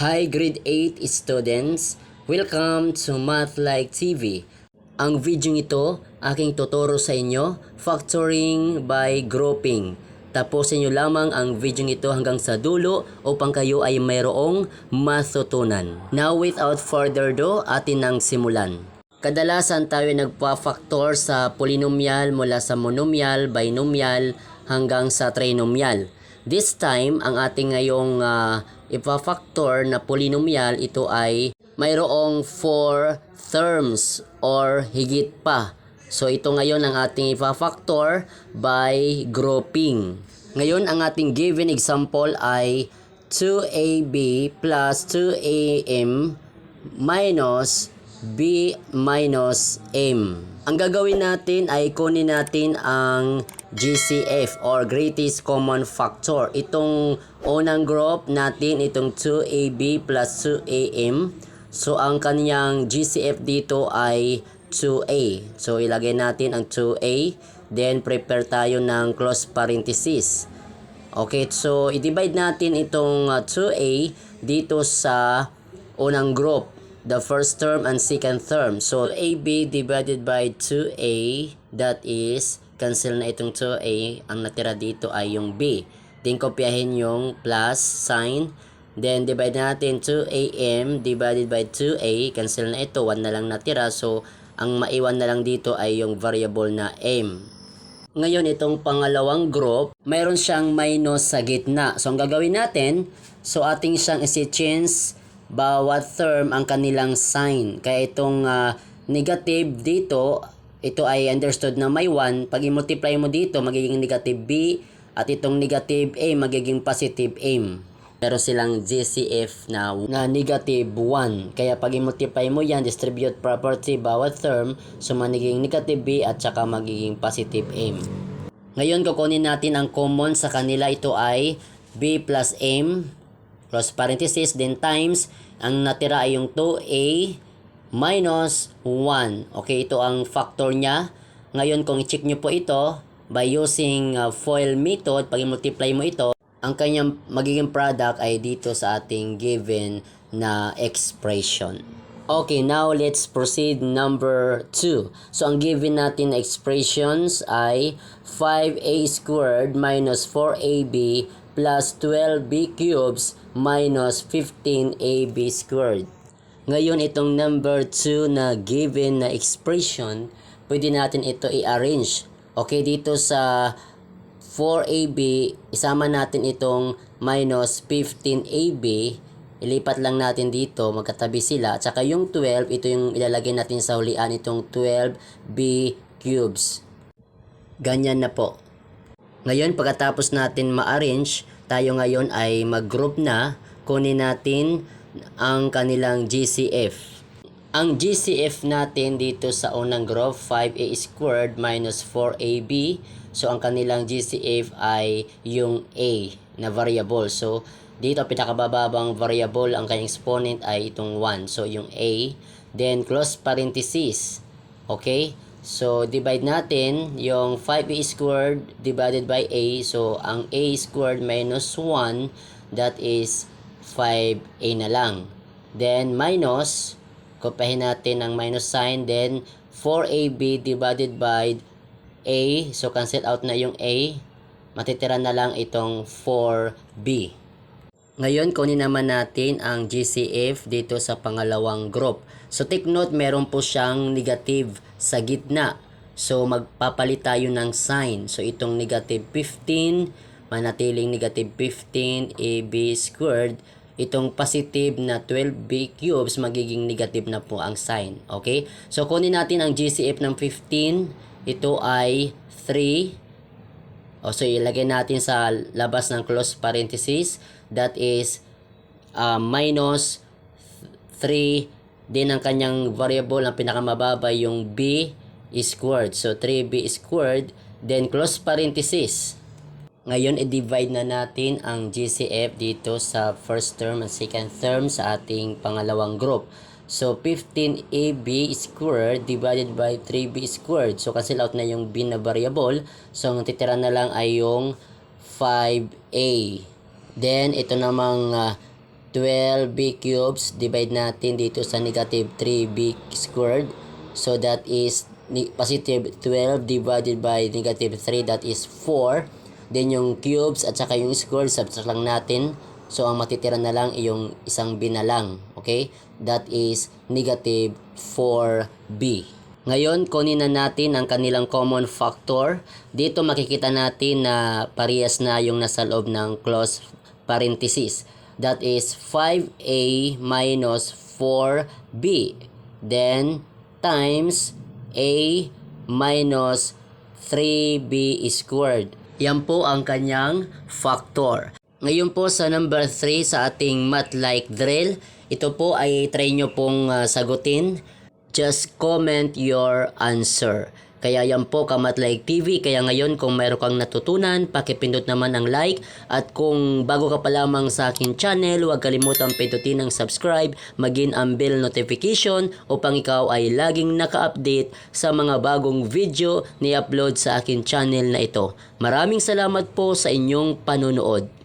Hi grade 8 students, welcome to Math Like TV. Ang video ito, aking tuturo sa inyo, factoring by grouping. Tapusin nyo lamang ang video ito hanggang sa dulo upang kayo ay mayroong matutunan. Now without further ado, atin nang simulan. Kadalasan tayo nagpa-factor sa polynomial mula sa monomial, binomial hanggang sa trinomial. This time, ang ating ngayong ipa-factor na polynomial, ito ay mayroong 4 terms or higit pa. So ito ngayon ang ating ipa-factor by grouping. Ngayon ang ating given example ay 2ab plus 2am minus b minus m. Ang gagawin natin ay kunin natin ang GCF or greatest common factor. Itong unang group natin, itong 2ab plus 2am. So ang kanyang GCF dito ay 2a. So ilagay natin ang 2a. Then prepare tayo ng close parenthesis. Okay, so i-divide natin itong 2a dito sa unang group, the first term and second term. So ab divided by 2a, that is cancel na itong 2a, ang natira dito ay yung b. Then kopyahin yung plus sign. Then divide natin 2am divided by 2a, cancel na ito, 1 na lang natira. So ang maiwan na lang dito ay yung variable na m. Ngayon itong pangalawang group, mayroon siyang minus sa gitna. So ang gagawin natin, so ating siyang isi-change bawat term ang kanilang sign. Kaya itong negative dito, ito ay understood na may 1. Pag i-multiply mo dito, magiging negative b. At itong negative a, magiging positive m. Pero silang GCF na negative 1. Kaya pag i-multiply mo yan, distribute property bawat term, so magiging negative b at saka magiging positive m. Ngayon, kukunin natin ang common sa kanila. Ito ay b plus m, close parenthesis, then times, ang natira ay yung 2a minus 1. Okay, ito ang factor niya. Ngayon, kung i-check nyo po ito, by using FOIL method, pag i-multiply mo ito, ang kanyang magiging product ay dito sa ating given na expression. Okay, now let's proceed number 2. So, ang given natin na expressions ay 5a squared minus 4ab plus 12b cubes minus 15ab squared. Ngayon, itong number 2 na given na expression, pwede natin ito i-arrange. Okay, dito sa 4ab, isama natin itong minus 15ab. Ilipat lang natin dito, magkatabi sila. At saka yung 12, ito yung ilalagay natin sa hulian, itong 12b cubes. Ganyan na po. Ngayon, pagkatapos natin ma-arrange, tayo ngayon ay mag-group na. Kunin natin ang kanilang GCF. Ang GCF natin dito sa unang group, 5a squared minus 4ab. So, ang kanilang GCF ay yung a na variable. So, dito pinakabababang variable, ang kanyang exponent ay itong 1. So, yung a. Then, close parenthesis. Okay? So, divide natin yung 5a squared divided by a. So, ang a squared minus 1, that is 5a na lang. Then, minus, kopyahin natin ang minus sign. Then, 4ab divided by a. So, cancel out na yung a. Matitira na lang itong 4b. Ngayon, kunin naman natin ang GCF dito sa pangalawang group. So, take note, meron po siyang negative sa gitna. So, magpapalit tayo ng sign. So, itong negative 15, manatiling negative 15 ab squared. Itong positive na 12b cubes, magiging negative na po ang sign. Okay? So, kunin natin ang GCF ng 15. Ito ay 3. So, ilagay natin sa labas ng close parenthesis. That is minus 3. Then, ang kanyang variable, ang pinakamababa, yung b squared. So, 3b squared. Then, close parenthesis. Ngayon, i-divide na natin ang GCF dito sa first term and second term sa ating pangalawang group. So, 15ab squared divided by 3b squared. So, cancel out na yung b na variable. So, ang titira na lang ay yung 5a. Then, ito namang 12b cubes, divide natin dito sa negative 3b squared. So that is positive 12 divided by negative 3, that is 4. Then yung cubes at saka yung squared, subtract lang natin. So ang matitira na lang ay yung isang b na lang. Okay? That is negative 4b. Ngayon, kunin na natin ang kanilang common factor. Dito makikita natin na parehas na yung nasa loob ng close parenthesis. That is 5a minus 4b. Then, times a minus 3b squared. Yan po ang kanyang factor. Ngayon po sa number 3 sa ating math-like drill, ito po ay try nyo pong sagutin. Just comment your answer. Kaya yan po ka-Math-like TV. Kaya ngayon kung mayroon kang natutunan, pakipindot naman ang like. At kung bago ka pa lamang sa akin channel, huwag kalimutang pindutin ang subscribe, maging ang bell notification upang ikaw ay laging naka-update sa mga bagong video na i-upload sa akin channel na ito. Maraming salamat po sa inyong panonood.